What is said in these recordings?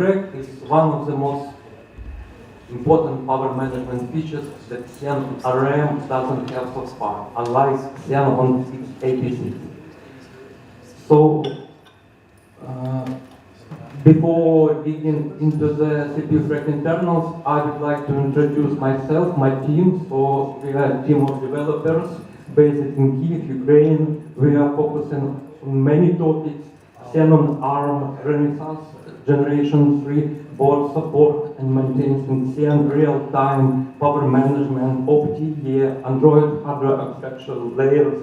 CPUFreq is one of the most important power management features that Xen RM doesn't have so far, unlike Xen on its APC. So, before digging into the CPUFreq internals, I would like to introduce myself, my team. So, we are a team of developers based in Kyiv, Ukraine. We are focusing on many topics: Xenon ARM, Renaissance Generation 3, board support and maintenance, Xen real-time power management, OptiE, Android hardware abstraction layers.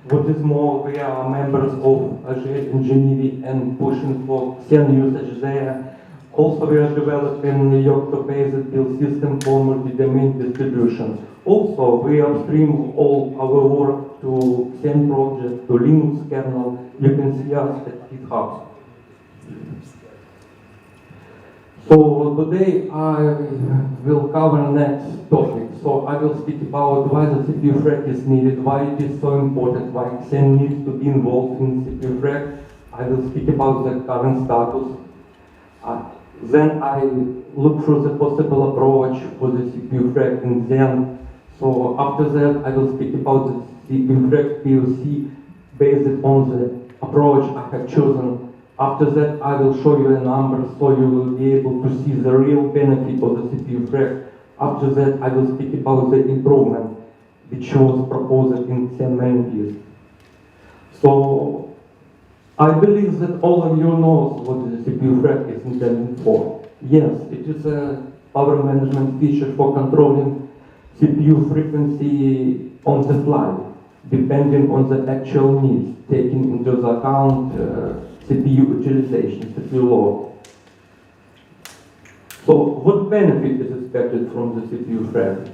What is more, we are members of Azure Engineering and pushing for Xen usage there. Also, we are developing a Yocto-based build system for multi-domain distribution. Also, we upstream all our work to Xen project, to Linux kernel. You can see us at GitHub. So today I will cover next topic. So I will speak about why the CPUFreq is needed, why it is so important, why Xen needs to be involved in CPUFreq. I will speak about the current status. Then I look through the possible approach for the CPUFreq in Xen. So after that I will speak about the CPUFreq PoC based on the approach I have chosen. After that, I will show you the numbers so you will be able to see the real benefit of the CPUFreq. After that, I will speak about the improvement which was proposed in Xen manifest. So, I believe that all of you know what the CPUFreq is intended for. Yes, it is a power management feature for controlling CPU frequency on the fly, depending on the actual needs, taking into account CPU utilization, CPU load. So, what benefit is expected from the CPUFreq?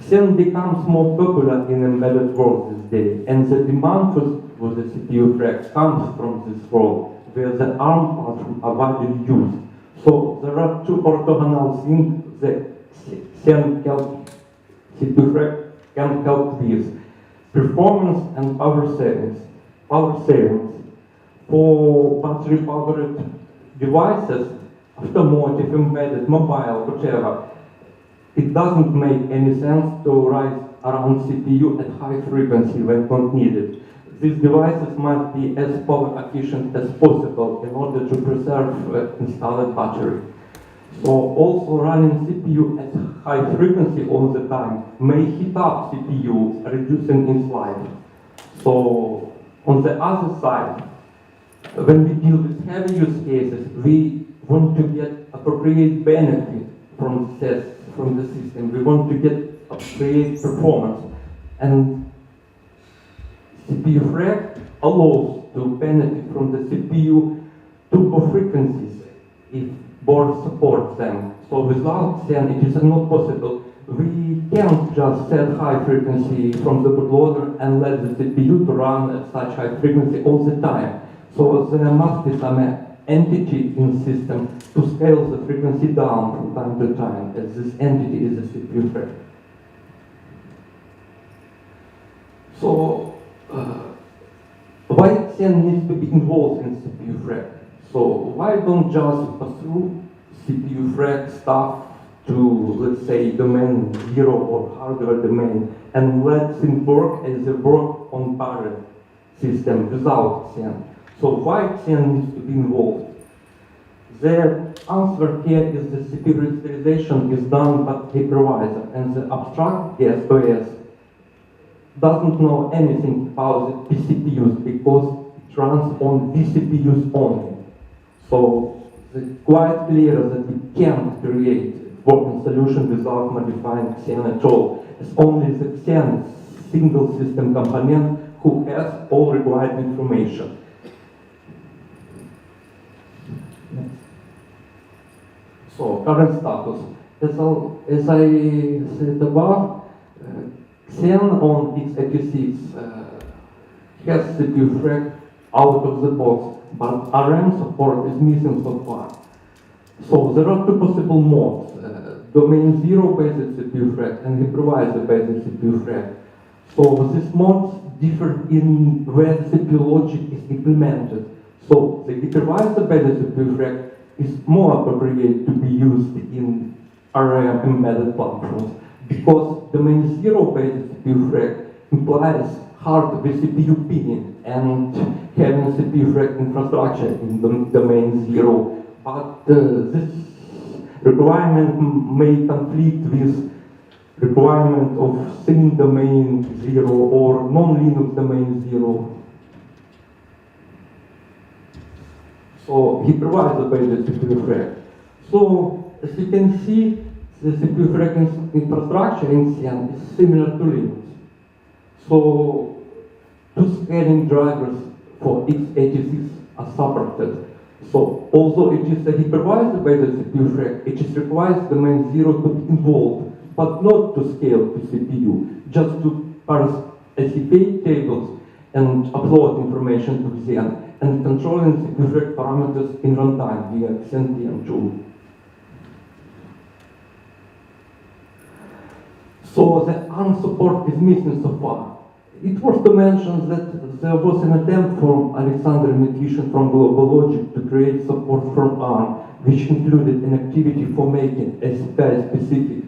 Xen becomes more popular in embedded world this day, and the demand for the CPUFreq comes from this world, where the ARM platform are widely used. So, there are two orthogonal things that CPUFreq can help with: performance and power savings. Power savings. For battery-powered devices, automotive, embedded, mobile, whatever, it doesn't make any sense to write around CPU at high frequency when not needed. These devices must be as power efficient as possible in order to preserve installed battery. So also running CPU at high frequency all the time may heat up CPU, reducing its life. So on the other side, when we deal with heavy use cases, we want to get appropriate benefit from the system. We want to get appropriate performance. And CPUFreq allows to benefit from the CPU turbo frequencies if board supports them. So without Xen, it is not possible. We can't just set high frequency from the bootloader and let the CPU to run at such high frequency all the time. So there must be some entity in the system to scale the frequency down from time to time, as this entity is the CPUFreq. So why Xen needs to be involved in CPUFreq? So why don't just pursue CPUFreq stuff to, let's say, domain 0 or hardware domain, and let things work as they work on parent system without Xen? So why Xen needs to be involved? The answer here is the CPU virtualization is done by hypervisor, and the abstract OS doesn't know anything about the PCPUs because it runs on vCPUs only. So it's quite clear that we can't create working solution without modifying Xen at all. It's only the Xen single system component who has all required information. So, current status. As I said above, Xen on x86 has CPUFreq out of the box, but RM support is missing so far. So there are two possible modes, domain 0 based CPUFreq and hypervisor based CPUFreq. So these modes differ in where the CPU logic is implemented. So the hypervisor by the CPUFreq is more appropriate to be used in ARM embedded platforms because domain zero by the CPUFreq implies hard with CPU pinning and having CPUFreq infrastructure in the domain zero. But this requirement may conflict with requirement of thin domain zero or non-Linux domain zero. So hypervisor by the CPUFreq. So as you can see, the CPUFreq infrastructure in CN is similar to Linux. So two scaling drivers for x86 are supported. So although it is a hypervisor by the CPUFreq, it is requires domain zero to be involved, but not to scale to CPU, just to parse SCP tables and upload information to Xen, and controlling CPUFreq parameters in runtime via Xen tool. So the ARM support is missing so far. It was to mention that there was an attempt from Oleksandr Tyshchenko from GlobalLogic to create support from ARM, which included an activity for making SPI-specific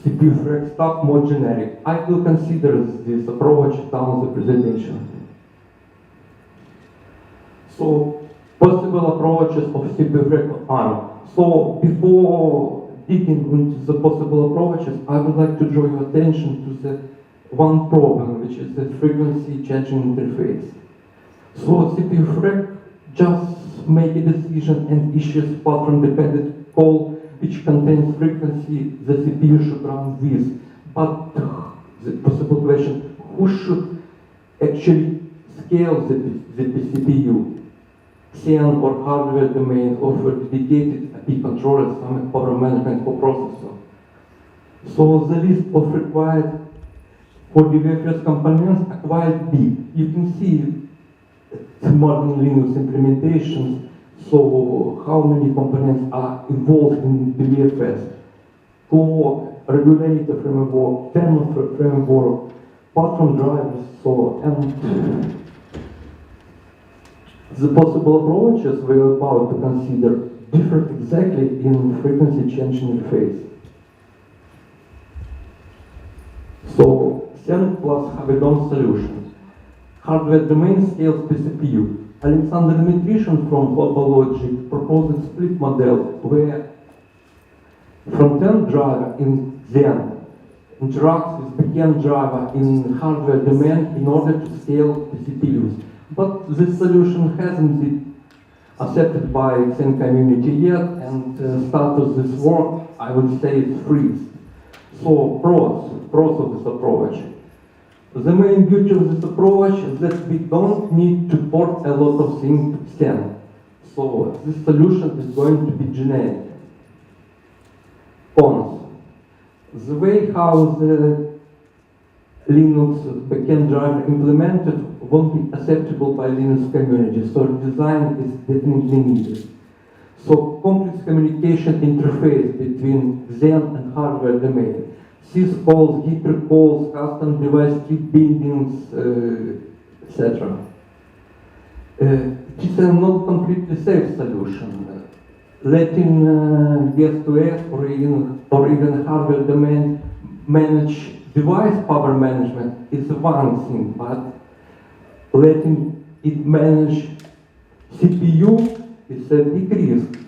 CPUFreq stuff more generic. I will consider this approach down the presentation. So, possible approaches of CPUFreq ARM. So, before digging into the possible approaches, I would like to draw your attention to the one problem, which is the frequency changing interface. So CPUFreq just make a decision and issues platform-dependent call which contains frequency the CPU should run with. But the possible question, who should actually scale the CPU? Xen or hardware domain offer dedicated IP controller, some power management coprocessor. So the list of required for DVFS components are quite big. You can see modern Linux implementations, so how many components are involved in DVFS. Core, regulator framework, kernel framework, platform drivers, so and the possible approaches we are about to consider differ exactly in frequency change interface. So, Xen plus Havedon solution. Hardware domain scales to CPU. Oleksandr Tyshchenko from GlobalLogic proposed a split model where front-end driver in Xen interacts with back-end driver in hardware domain in order to scale the CPUs. But this solution hasn't been accepted by Xen community yet, and status this work, I would say, is freeze. So pros of this approach. The main beauty of this approach is that we don't need to port a lot of things to Xen. So this solution is going to be generic. Cons. The way how the Linux backend driver implemented won't be acceptable by Linux community, so design is definitely needed. So complex communication interface between Xen and hardware domain. syscalls, hypercalls, custom device key bindings, etc. It is a not completely safe solution. Letting guest-to-guest or even hardware domain manage device power management is one thing, but letting it manage CPU is a big risk.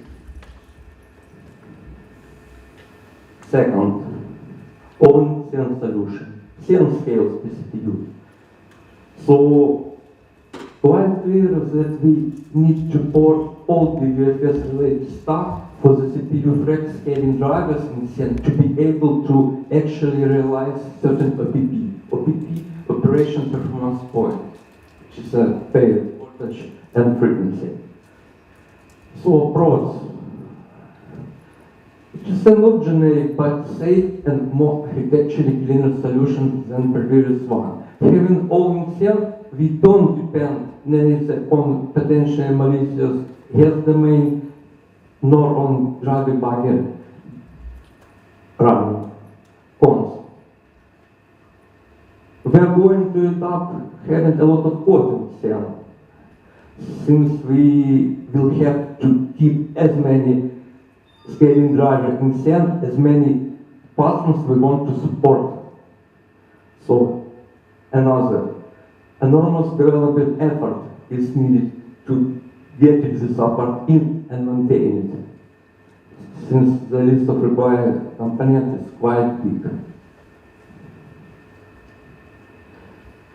Second, own Xen solution. Xen scales the CPU. So, quite clear that we need to port all the DVFS related stuff for the CPUFreq scaling drivers in Xen to be able to actually realize certain OPP, operation performance point, which is a pair, voltage, and frequency. So, pros. It is a not generic but safe and more architecturally cleaner solution than previous one. Having all in Xen, we don't depend neither on potentially malicious guest domain nor on driver bucket running. Cons. We are going to end up having a lot of code in Xen. since we will have to keep as many scaling drivers in CERN, as many platforms we want to support. So another enormous development effort is needed to get this support in and maintain it, since the list of required components is quite big.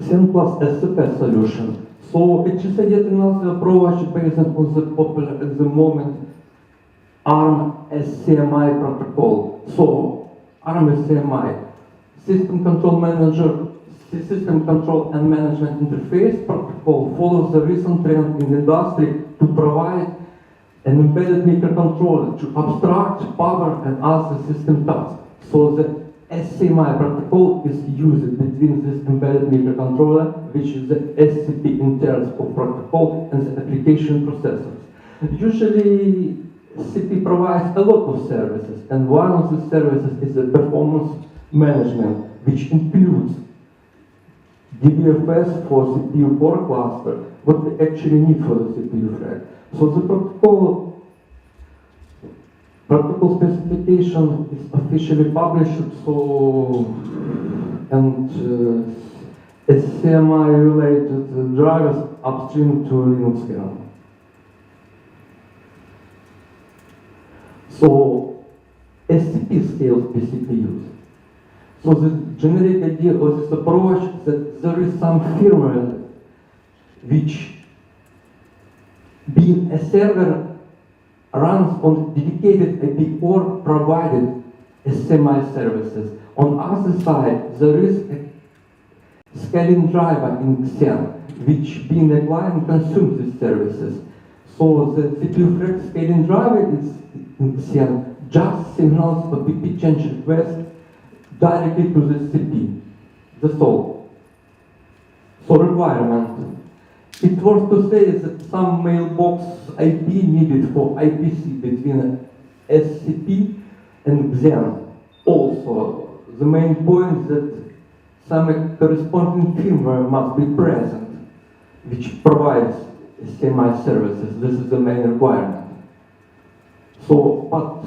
CERN plus SCP solution. So it is yet another approach based on the popular at the moment ARM SCMI protocol. So ARM SCMI, System Control Manager, System Control and Management Interface protocol follows the recent trend in the industry to provide an embedded microcontroller to abstract power and other system tasks. So the SCMI protocol is used between this embedded microcontroller, which is the SCP in terms of protocol, and the application processors. Usually, CP provides a lot of services, and one of the services is the performance management, which includes DVFS for CPU core cluster, what we actually need for the CPUFreq. So the protocol specification is officially published, so, and SCMI related drivers upstream to Linux kernel. So SCP scales PCPUs. So the generic idea of this approach is that there is some firmware which, being a server, runs on dedicated IP core provided SCMI services. On other side, there is a scaling driver in CERN, which being a client consumes these services. So the CPUFreq scaling driver is in CERN just signals a PP change request directly to the CP. That's all. So requirement. It was to say that some mailbox IP needed for IPC between SCP and Xen. Also, the main point that some corresponding firmware must be present, which provides SCMI services. This is the main requirement. So, but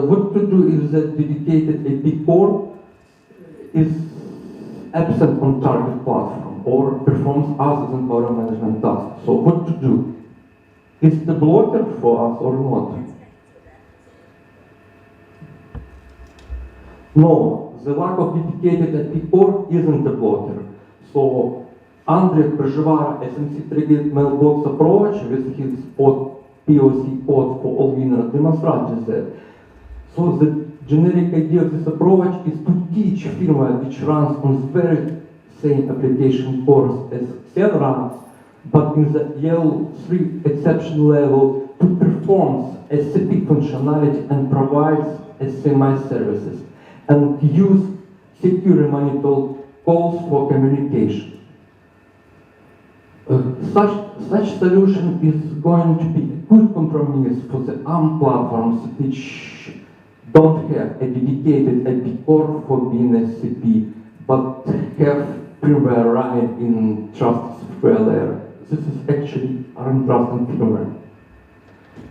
what to do if the dedicated IP core is absent on target platform or performs other than power management tasks? So what to do? Is it a blocker for us or not? No, the lack of dedicated IP core isn't a blocker. So Andrei Przevar SMC triggered mailbox approach with his PoC code for all winners demonstrated that. So the generic idea of this approach is to teach firmware which runs on the very same application cores as Xen runs, but in the L3 exception level to perform SCP functionality and provides SCMI services, and use secure monitor calls for communication. Such solution is going to be a good compromise for the ARM platforms which don't have a dedicated IP core for being SCP, but have firmware running in trusted software layer. This is actually ARM trusted firmware.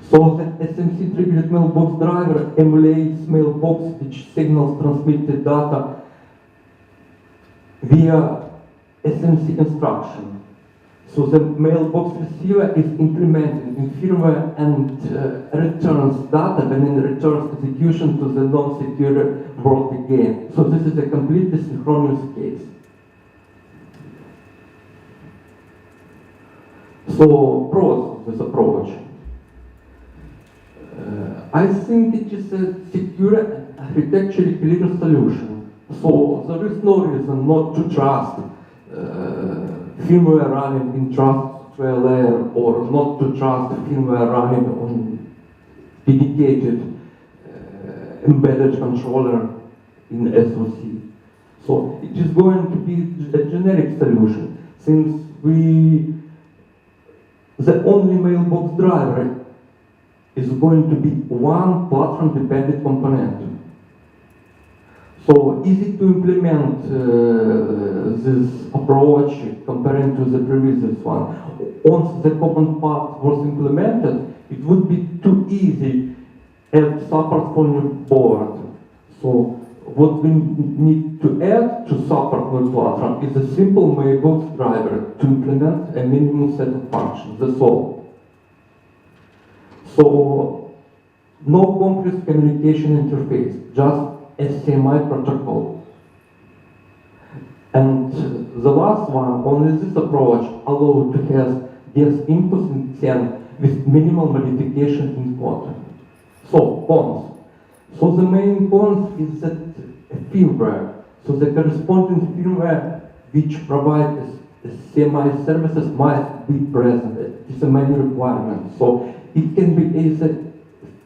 So the SMC triggered mailbox driver emulates mailbox which signals transmitted data via SMC instruction. So the mailbox receiver is implemented in firmware and returns data when it returns execution to the non-secure world again. So this is a completely synchronous case. So pros of this approach. I think it is a secure and architecturally clear solution. So there is no reason not to trust firmware running in trusted software layer, or not to trust firmware running on dedicated embedded controller in SoC. So it is going to be a generic solution, since the only mailbox driver is going to be one platform-dependent component. So easy to implement this approach comparing to the previous one. Once the common part was implemented, it would be too easy add support for new board. So what we need to add to support new platform is a simple mailbox driver to implement a minimum set of functions. That's all. So no complex communication interface, just SCMI protocol. And the last one, only this approach allows to have guest inputs in CN with minimal modification in code. So, cons. So the main cons is that firmware. So the corresponding firmware which provides SCMI services must be present. It is a main requirement. So it can be either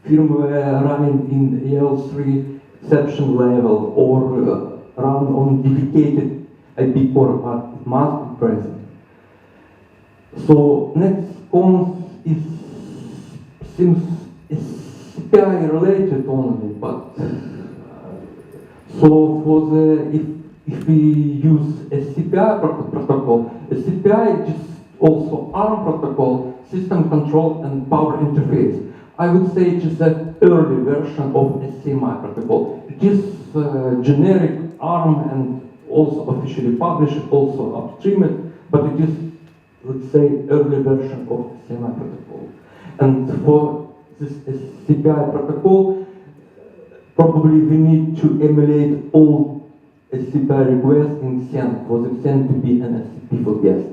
firmware running in EL3 exception level or run on dedicated IP core, but it must be present. So next cons is seems CPI related only, but so for the if we use a CPI protocol, a CPI is also ARM protocol, system control and power interface. I would say it is an early version of SCMI protocol. It is generic ARM and also officially published, also upstreamed, but it is, let's say, early version of SCMI protocol. And for this CPI protocol, probably we need to emulate all SCPI requests in CN for the CN to be an SCP for guest.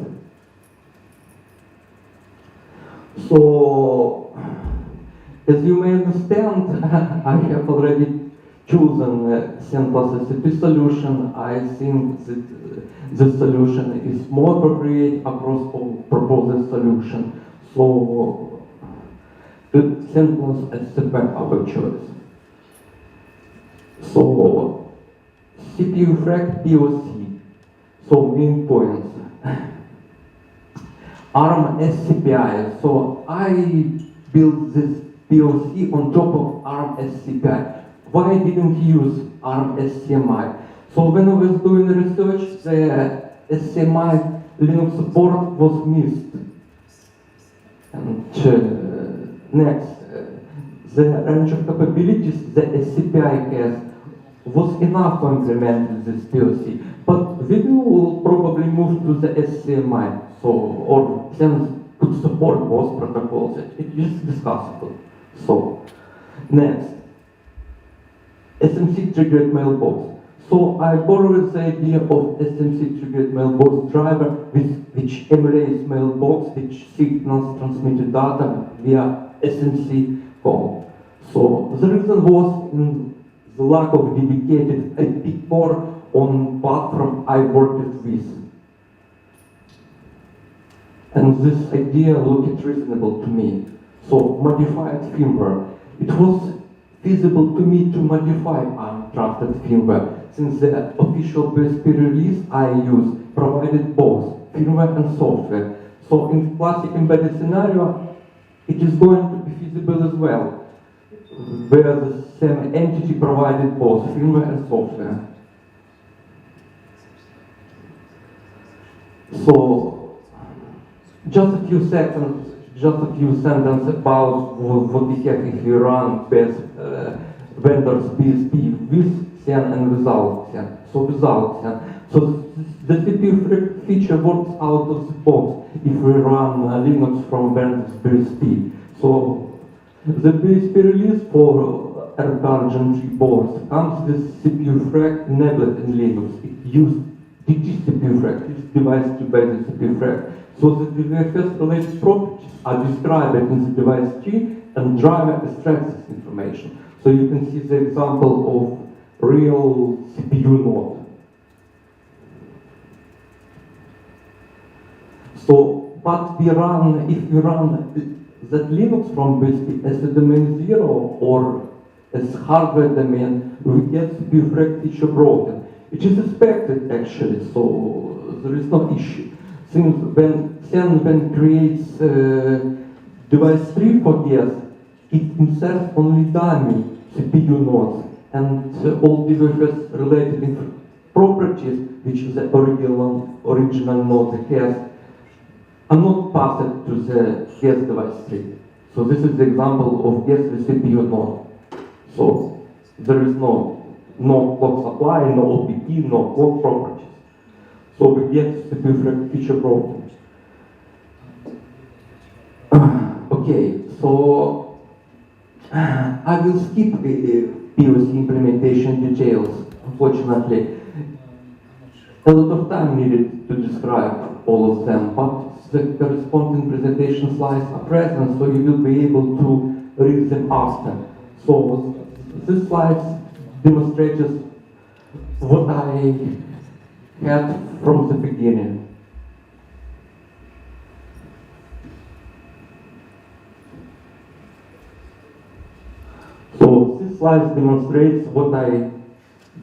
So, as you may understand, I have already chosen CN plus SCP solution. I think that this solution is more appropriate across all proposed solutions. So, CN plus SCP our choice. So, CPUFreq PoC. So, main points. ARM SCPI. So, I built this PoC on top of ARM SCPI. Why didn't use ARM SCMI? So when I was doing research, the SCMI Linux support was missed. And next, the range of capabilities the SCPI has was enough to implement this PoC. But we will probably move to the SCMI, so or CN could support both protocols. It is discussable. So, next, SMC triggered mailbox. So I borrowed the idea of SMC triggered mailbox driver which emulates mailbox which signals transmitted data via SMC call. So the reason was in the lack of dedicated IP core on platform I worked with. And this idea looked reasonable to me. So modified firmware. It was feasible to me to modify untrusted firmware, since the official PSP release I used provided both firmware and software. So in classic embedded scenario, it is going to be feasible as well, where the same entity provided both firmware and software. So just a few seconds. Just a few sentences about what we have if we run vendors PSP with CN and without CN. So without CN. So the CPUFreq feature works out of the box if we run Linux from vendors PSP. So the PSP release for R-Car Gen3 boards comes with CPUFreq enabled in Linux. It uses DT CPUFreq, this device to basic CPUFreq. So the DVFS related properties are described in the device tree and driver extracts this information. So you can see the example of real CPU node. So, but if we run that Linux from BSP as a domain 0 or as hardware domain, we get CPUFreq feature broken. It is expected actually, so there is no issue. Since when CN creates device tree for guest, it inserts only dummy CPU nodes and all DVFS related properties which the original node has are not passed to the guest device tree. So this is the example of guest with CPU node. So there is no clock supply, no OPT, no clock properties. So we get CPUFreq feature broken. Okay, so I will skip the POC implementation details, unfortunately. A lot of time needed to describe all of them, but the corresponding presentation slides are present, so you will be able to read them after. So this slide demonstrates what I had from the beginning. So this slide demonstrates what I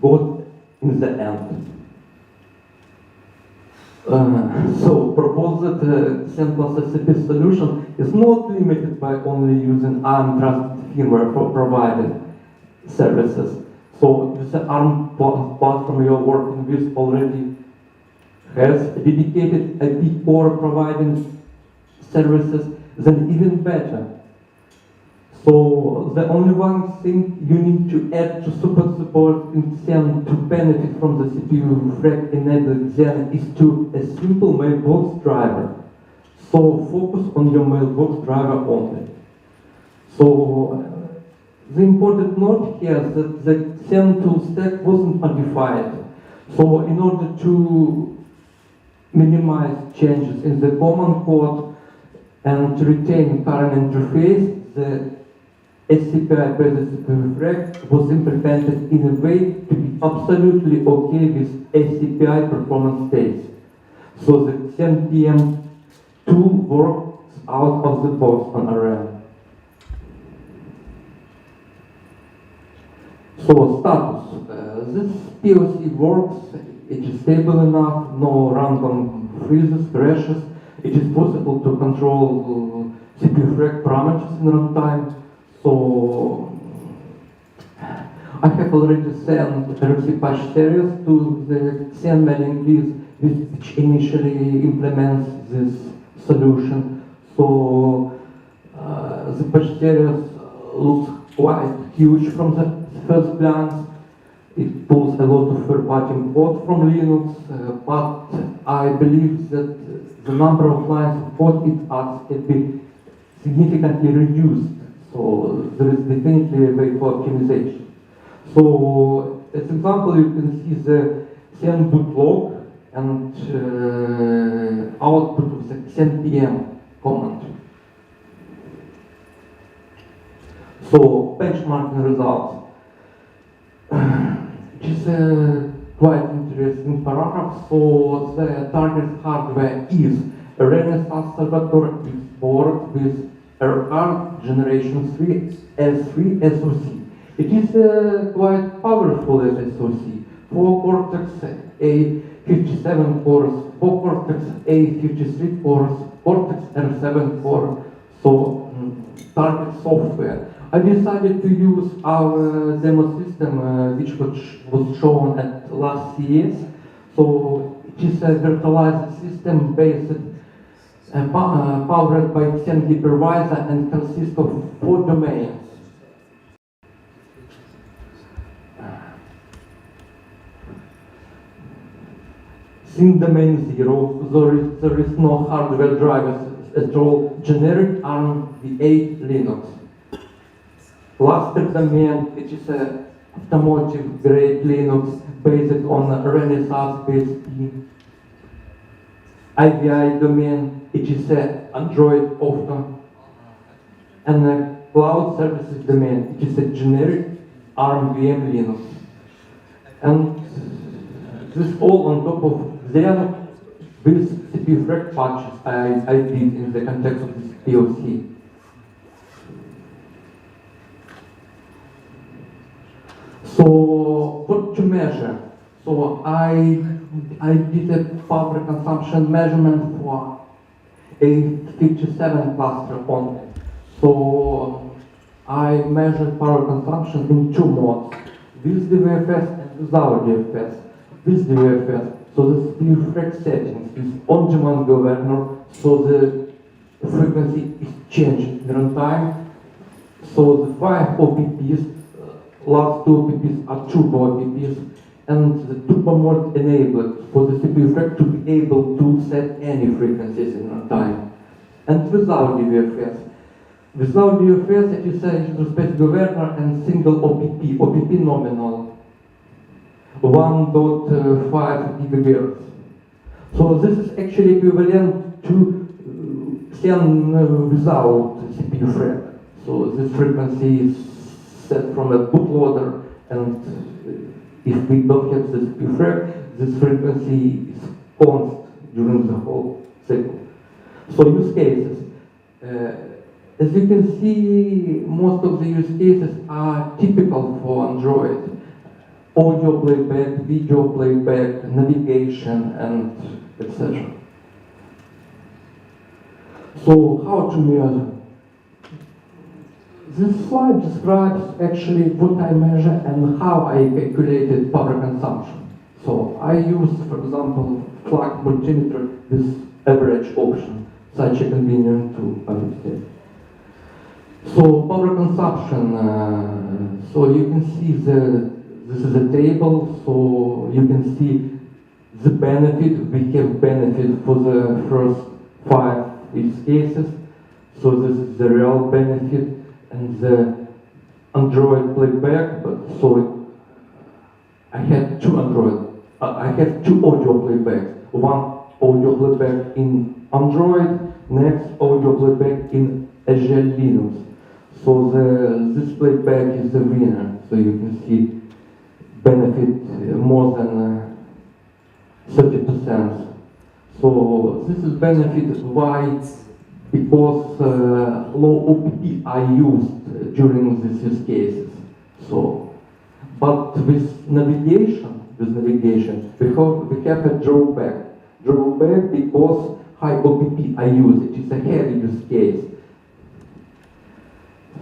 got in the end. So proposed CEN plus SCP solution is not limited by only using ARM trusted firmware for provided services. So if the ARM platform you're working with already has a dedicated IP core providing services, then even better. So the only one thing you need to add to support in CEN to benefit from the CPUFreq enabled CEN is to a simple mailbox driver. So focus on your mailbox driver only. So the important note here is that the CEN tool stack wasn't modified. So in order to minimize changes in the common code and to retain current interface, the SCPI-based CPUFreq was implemented in a way to be absolutely okay with SCPI performance states. So the CEN PM tool works out of the box on RM. So status. This POC works, it is stable enough, no random freezes, crashes. It is possible to control CPUFreq parameters in runtime. So I have already sent RFC patch series to the CEN mailing list which initially implements this solution. So the patch series looks quite huge from the first glance. It pulls a lot of third-party code from Linux, but I believe that the number of lines of code it adds can be significantly reduced. So there is definitely a way for optimization. So as example, you can see the CEN boot log and output of the CEN PM command. So benchmarking results. It is a quite interesting paragraph. So the target hardware is a Renaissance server board with R-Car Gen3 S3 SoC. It is a quite powerful SoC. 4 Cortex A57 cores, 4 Cortex A53 cores, Cortex R7 core, so target software. I decided to use our demo system which was shown at last CES. So it is a virtualized system based powered by CEN hypervisor and consists of 4 domains. In domain 0, there is no hardware drivers at all, generic ARM v8 Linux. Cluster domain, which is a automotive grade Linux based on Renaissance BSP. IVI domain, which is a Android Auto. And a cloud services domain, which is a generic ARM VM Linux. And this all on top of them with CPUFreq patches I did in the context of this POC. So what to measure? So I did a power consumption measurement for A57 cluster only. So I measured power consumption in 2 modes. with DVFS and without DVFS. With DVFS, so the CPUFreq settings is on-demand governor, so the frequency is changed in runtime. So the 5 OPPs, last 2 OPPs are turbo OPPs, and the turbo mode enabled for the CPUFreq to be able to set any frequencies in runtime. And without DVFS. Without DVFS, it is a retrospective governor and single OPP, OPP nominal, 1.5 gigahertz. So this is actually equivalent to Xen without CPUFreq. So this frequency is set from a bootloader, and if we don't have the CPUFreq, this frequency is constant during the whole cycle. So use cases. As you can see, most of the use cases are typical for Android. Audio playback, video playback, navigation, and etc. So how to measure? This slide describes actually what I measure and how I calculated power consumption. So I use, for example, flag multimeter with average option, such a convenient tool, I would say. So power consumption, so you can see this is a table, so you can see the benefit. We have benefit for the first 5 use cases. So this is the real benefit. And the Android playback, so I have 2 Android, I have 2 audio playbacks. One audio playback in Android, next audio playback in Azure Linux. So this playback is the winner. So you can see benefit more than 30%. So this is benefit why? Because low OPP are used during these use cases. So, but with navigation, we have a drawback. Drawback because high OPP are used. It is a heavy use case.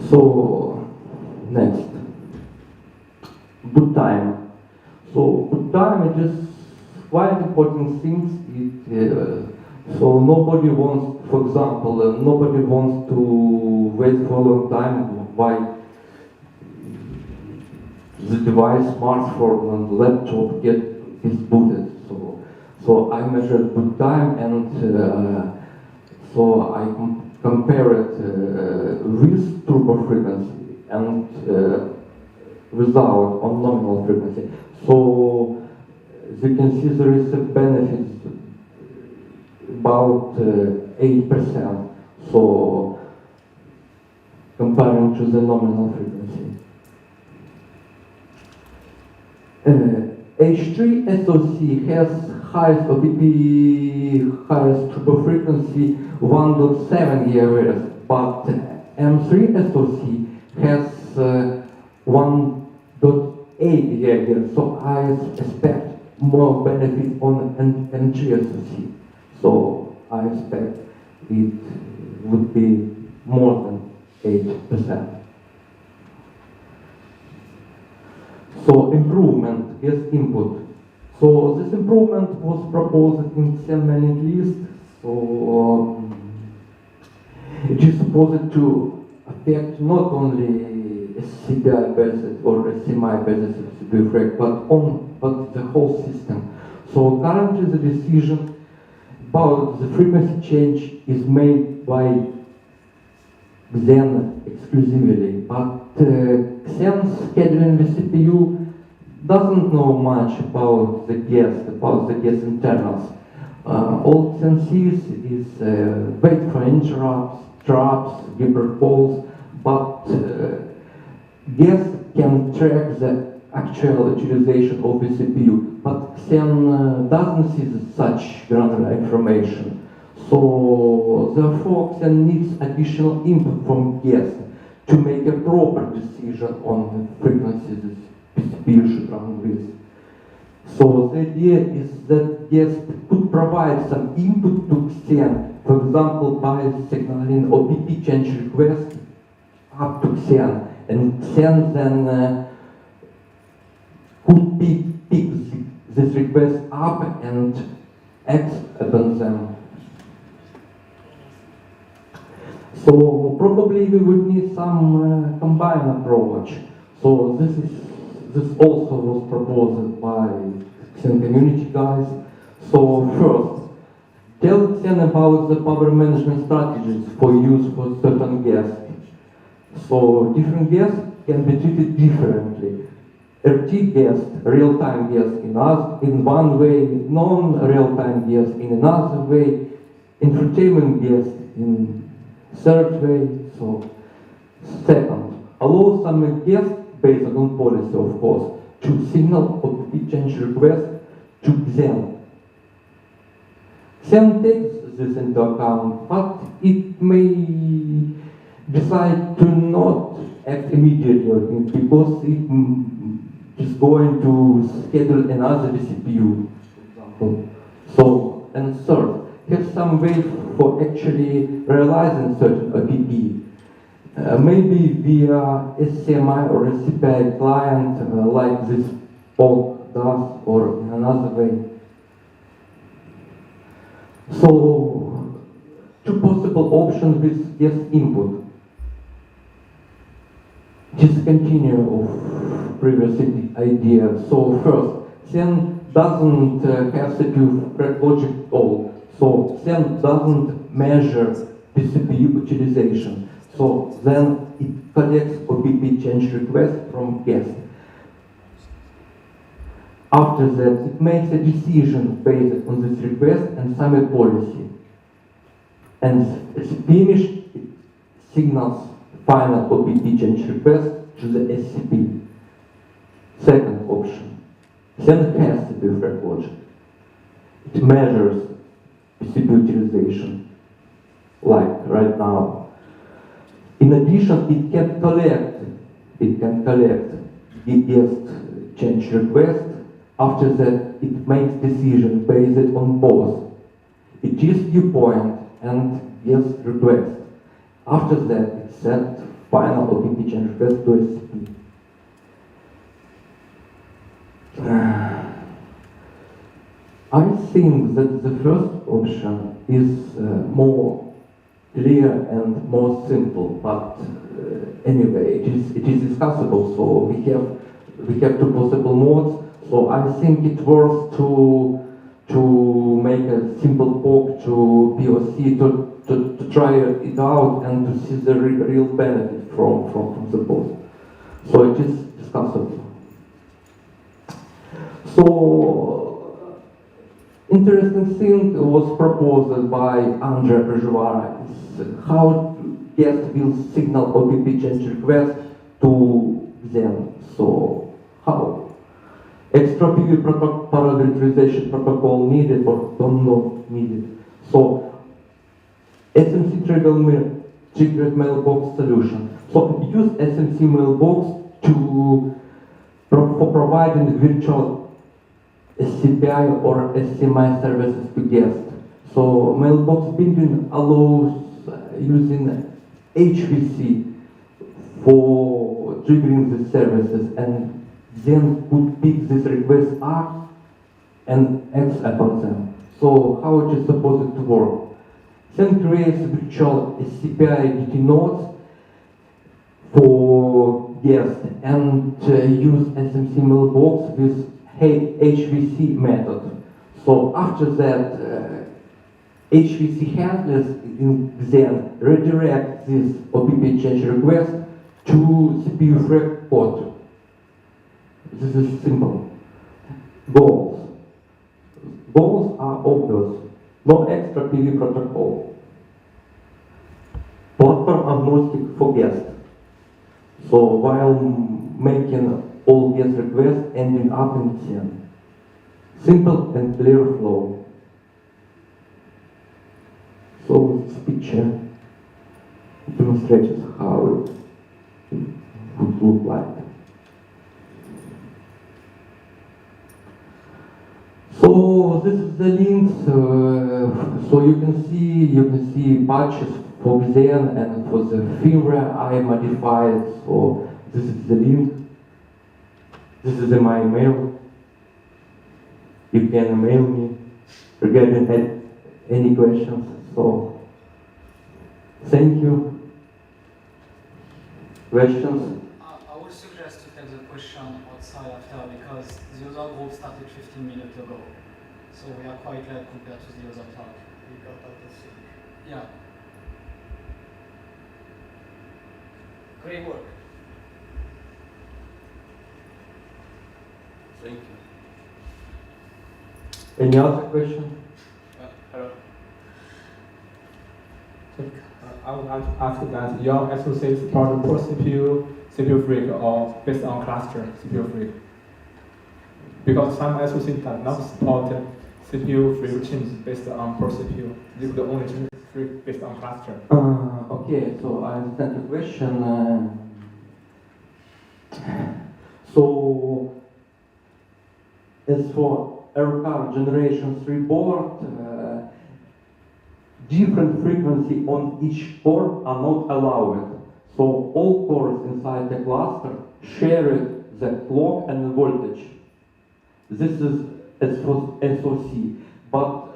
So, next, boot time. So, boot time is just quite important things. So nobody wants, for example, nobody wants to wait for a long time while the device, smartphone and laptop is booted. So I measured boot time, and so I compare it with turbo frequency and without on nominal frequency. So as you can see, there is a benefit about 8%, so comparing to the nominal frequency. H3 SoC has highest OPP, highest turbo frequency 1.7 GHz, but M3 SoC has 1.8 GHz, so I expect more benefit on M3 SoC. So I expect it would be more than 8%. So improvement, yes, input. So this improvement was proposed in Xen mailing list. So it is supposed to affect not only a CPI-based or a semi-based CPUFreq, but the whole system. So currently the decision about the frequency change is made by Xen exclusively, but Xen scheduling the CPU doesn't know much about the guest internals. All Xen sees is wait for interrupts, traps, hyperpolls, but guest can track the actual utilization of the CPU, but Xen doesn't see such granular information. So therefore Xen needs additional input from guest to make a proper decision on the frequencies the CPU should run with. So the idea is that guest could provide some input to Xen, for example by signaling OPP change request up to Xen, and Xen then pick this request up and act upon them. So probably we would need some combined approach. So this also was proposed by Xen community guys. So first, tell Xen about the power management strategies for use for certain guests. So different guests can be treated differently. RT guest, real-time guest in one way, non-real-time guest in another way, entertainment guest in third way. So second, allow some guests based on policy, of course, to signal or change request to Xen. Xen takes this into account, but it may decide to not act immediately because it is going to schedule another CPU, for example. So, and third, have some way for actually realizing certain OPP. Maybe via SCMI or a CPI client like this PoC does, or in another way. So, two possible options with guest input. Just continue of previous idea. So first, Xen doesn't have CPUFreq logic at all. So Xen doesn't measure the CPU utilization. So then it collects OPP change request from guest. After that, it makes a decision based on this request and some policy. And as finished, it signals final OPP change request to the SCP. Second option, Xen has CPUFreq logic. It measures CPU utilization, like right now. In addition, it can collect the guest change request. After that, it makes decision based on both its viewpoint and guest request. After that, it sends final OPP change request to SCP. I think that the first option is more clear and more simple, but anyway, it is discussable. So we have two possible modes. So I think it's worth to make a simple PoC to POC to try it out and to see the real benefit from the both. So it is discussable. So interesting thing was proposed by Andrei Prajvara is how guest will signal OPP change request to Xen. So how? Extra PV virtualization protocol needed or not needed. So SMC triggered mailbox solution. So use SMC mailbox for providing virtual CPI or SCMI services to guests. So mailbox building allows using HVC for triggering the services, and then could pick this request up and act upon them. So how it is supposed to work? Then creates virtual CPI DT nodes for guests and use SMC mailbox with HVC method. So after that, HVC handlers then redirect this OPP change request to CPUFreq PoC. This is simple. Goals. Goals are obvious. No extra PV protocol. Platform agnostic for guests. So while making all guest requests ending up in Xen. Simple and clear flow. So this picture demonstrates how it would look like. So this is the links. So you can see patches for Xen and for the firmware I modified. So this is the link. This is my email. You can email me regarding any questions. So, thank you. Questions? I would suggest to take the question outside after, because the other group started 15 minutes ago. So we are quite late compared to the other talk. We got out the sync. Yeah. Great work. Thank you. Any other question? Hello. I would like to ask that your associates support per CPU, CPUFreq, or based on cluster CPUFreq. Because some associates do not support CPUFreq changes based on per CPU. This is the only change based on cluster. Okay, so I understand the question. So, as for R-Car Gen3 board, different frequency on each core are not allowed. So all cores inside the cluster share the clock and the voltage. This is as for SoC. But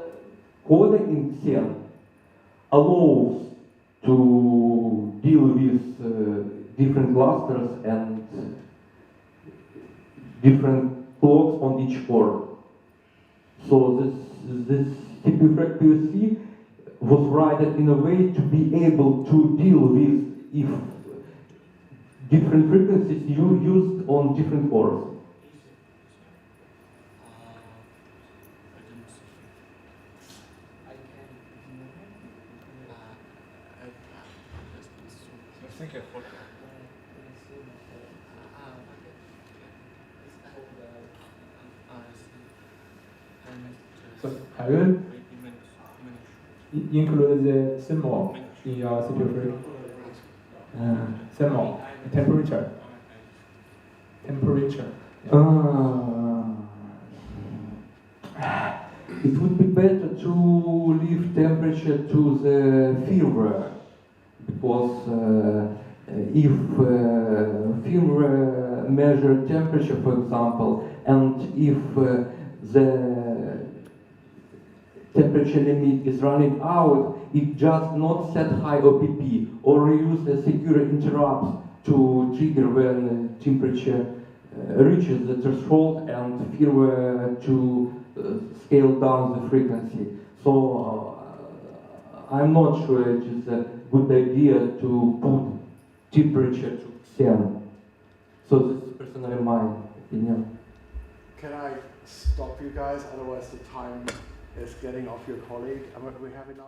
coding itself allows to deal with different clusters and different clocks on each core. So this CPUFreq PoC was written in a way to be able to deal with if different frequencies you used on different cores. Thank you. So have you included the symbol in your CPUFreq? Symbol, temperature. Temperature. It would be better to leave temperature to the firmware, because if firmware measure temperature, for example, and if the temperature limit is running out, it just not set high OPP or use a secure interrupt to trigger when temperature reaches the threshold and firmware to scale down the frequency. So I'm not sure it is a good idea to put temperature to 10. So this is personally my opinion. Can I stop you guys? Otherwise the time is getting off your colleague. We have enough.